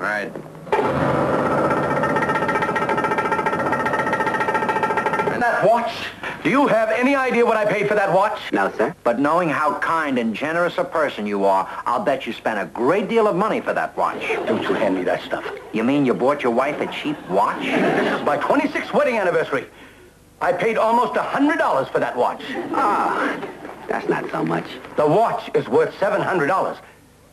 Right. And that watch? Do you have any idea what I paid for that watch? No, sir. But knowing how kind and generous a person you are, I'll bet you spent a great deal of money for that watch. Don't you hand me that stuff. You mean you bought your wife a cheap watch? This is my 26th wedding anniversary. I paid almost $100 for that watch. Ah, that's not so much. The watch is worth $700.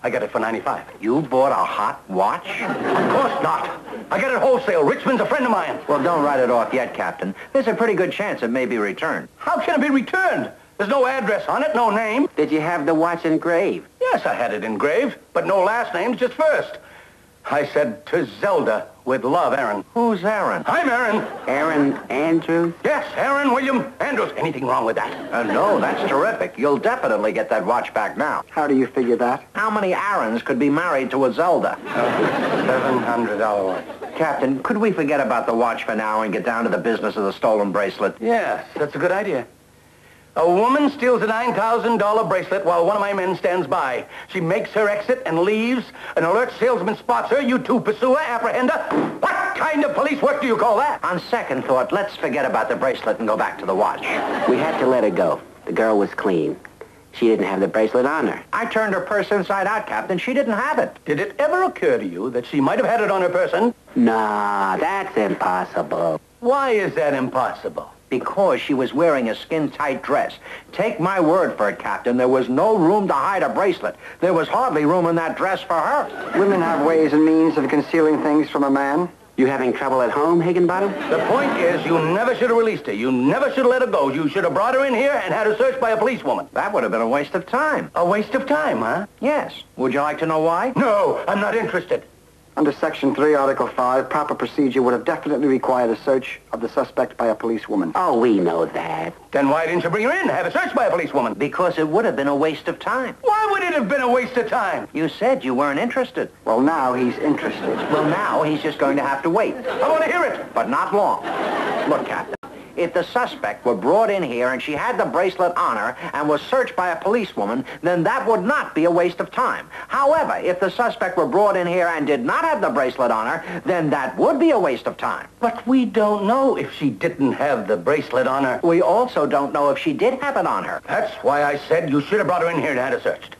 I got it for $95. You bought a hot watch? Of course not. I got it wholesale. Richmond's a friend of mine. Well, don't write it off yet, Captain. There's a pretty good chance it may be returned. How can it be returned? There's no address on it, no name. Did you have the watch engraved? Yes, I had it engraved, but no last names, just first. I said, to Zelda, with love, Aaron. Who's Aaron? I'm Aaron. Aaron Andrews? Yes, Aaron William Andrews. Anything wrong with that? No, that's terrific. You'll definitely get that watch back now. How do you figure that? How many Aarons could be married to a Zelda? $700 watch. Captain, could we forget about the watch for now and get down to the business of the stolen bracelet? Yes, that's a good idea. A woman steals a $9,000 bracelet while one of my men stands by. She makes her exit and leaves. An alert salesman spots her. You two pursue her, apprehend her. What kind of police work do you call that? On second thought, let's forget about the bracelet and go back to the watch. We had to let her go. The girl was clean. She didn't have the bracelet on her. I turned her purse inside out, Captain. She didn't have it. Did it ever occur to you that she might have had it on her person? Nah, that's impossible. Why is that impossible? Because she was wearing a skin-tight dress. Take my word for it, Captain. There was no room to hide a bracelet. There was hardly room in that dress for her. Women have ways and means of concealing things from a man. You having trouble at home, Higginbottom? The point is, you never should have released her. You never should have let her go. You should have brought her in here and had her searched by a policewoman. That would have been a waste of time. A waste of time, huh? Yes. Would you like to know why? No, I'm not interested. Under Section 3, Article 5, proper procedure would have definitely required a search of the suspect by a policewoman. Oh, we know that. Then why didn't you bring her in to have her searched by a policewoman? Because it would have been a waste of time. Why would it have been a waste of time? You said you weren't interested. Well, now he's interested. Well, now he's just going to have to wait. I want to hear it. But not long. Look, Captain. If the suspect were brought in here and she had the bracelet on her and was searched by a policewoman, then that would not be a waste of time. However, if the suspect were brought in here and did not have the bracelet on her, then that would be a waste of time. But we don't know if she didn't have the bracelet on her. We also don't know if she did have it on her. That's why I said you should have brought her in here to have her searched.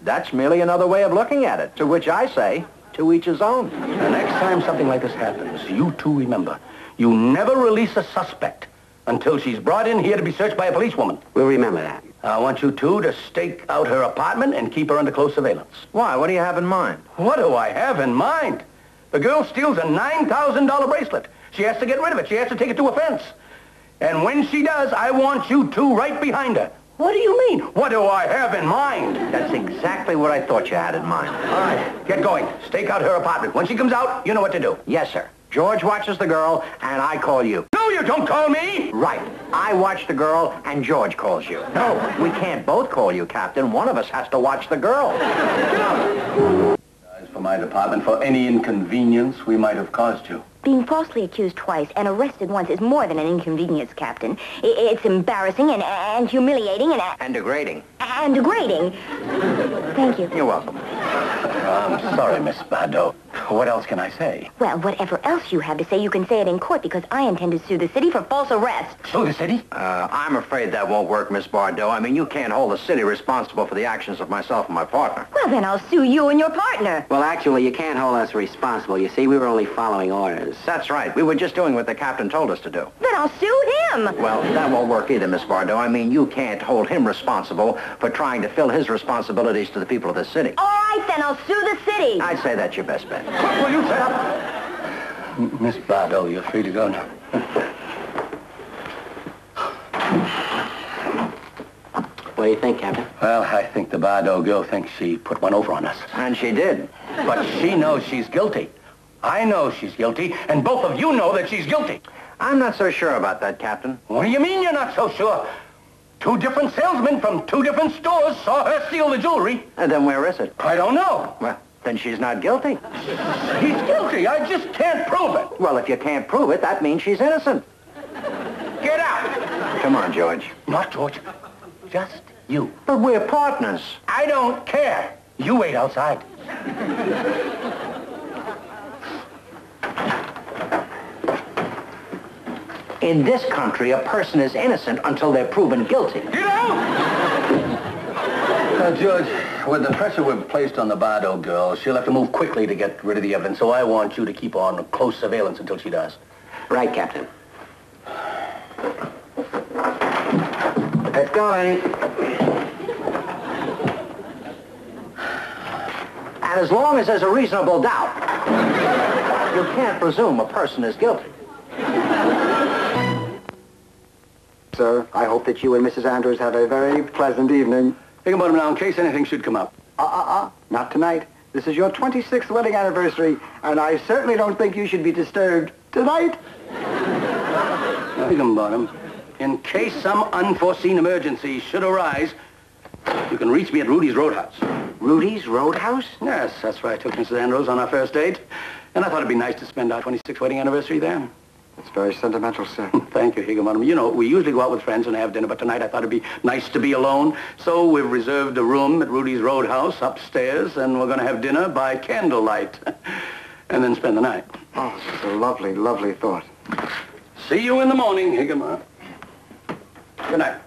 That's merely another way of looking at it, to which I say, to each his own. The next time something like this happens, you two remember, you never release a suspect until she's brought in here to be searched by a policewoman. We'll remember that. I want you two to stake out her apartment and keep her under close surveillance. Why? What do you have in mind? What do I have in mind? The girl steals a $9,000 bracelet. She has to get rid of it. She has to take it to a fence. And when she does, I want you two right behind her. What do you mean? What do I have in mind? That's exactly what I thought you had in mind. All right, get going. Stake out her apartment. When she comes out, you know what to do. Yes, sir. George watches the girl, and I call you. No, you don't call me! Right. I watch the girl, and George calls you. No. We can't both call you, Captain. One of us has to watch the girl. For my department, for any inconvenience we might have caused you. Being falsely accused twice and arrested once is more than an inconvenience, Captain. It's embarrassing and humiliating And degrading. and degrading. Thank you. You're welcome. I'm sorry, Miss Bardot. What else can I say? Well, whatever else you have to say, you can say it in court because I intend to sue the city for false arrest. Sue the city? I'm afraid that won't work, Miss Bardot. I mean, you can't hold the city responsible for the actions of myself and my partner. Well, then I'll sue you and your partner. Well, actually, you can't hold us responsible. You see, we were only following orders. That's right. We were just doing what the captain told us to do. Then I'll sue him. Well, that won't work either, Miss Bardot. I mean, you can't hold him responsible for trying to fill his responsibilities to the people of the city. All right, then I'll sue the city. I'd say that's your best bet. Will you shut up? Miss Bardot, you're free to go now. What do you think, Captain? Well, I think the Bardot girl thinks she put one over on us. And she did. But she knows she's guilty. I know she's guilty, and both of you know that she's guilty. I'm not so sure about that, Captain. What do you mean you're not so sure? Two different salesmen from two different stores saw her steal the jewelry. And then where is it? I don't know. Well, then she's not guilty. She's guilty. I just can't prove it. Well, if you can't prove it, that means she's innocent. Get out. Come on, George. Not George. Just you. But we're partners. I don't care. You wait outside. In this country, a person is innocent until they're proven guilty. Get out! George, with the pressure we've placed on the Bardo girl, she'll have to move quickly to get rid of the evidence, so I want you to keep on close surveillance until she does. Right, Captain. Let's go, Annie. And as long as there's a reasonable doubt, you can't presume a person is guilty. Sir, I hope that you and Mrs. Andrews have a very pleasant evening. Think about him now in case anything should come up. Not tonight. This is your 26th wedding anniversary, and I certainly don't think you should be disturbed tonight. Think about him. In case some unforeseen emergency should arise, you can reach me at Rudy's Roadhouse. Rudy's Roadhouse? Yes, that's where I took Mrs. Andrews on our first date. And I thought it'd be nice to spend our 26th wedding anniversary there. It's very sentimental, sir. Thank you, Higginbottom. You know, we usually go out with friends and have dinner, but tonight I thought it'd be nice to be alone. So we've reserved a room at Rudy's Roadhouse upstairs, and we're going to have dinner by candlelight. And then spend the night. Oh, it's a lovely, lovely thought. See you in the morning, Higginbottom. Good night.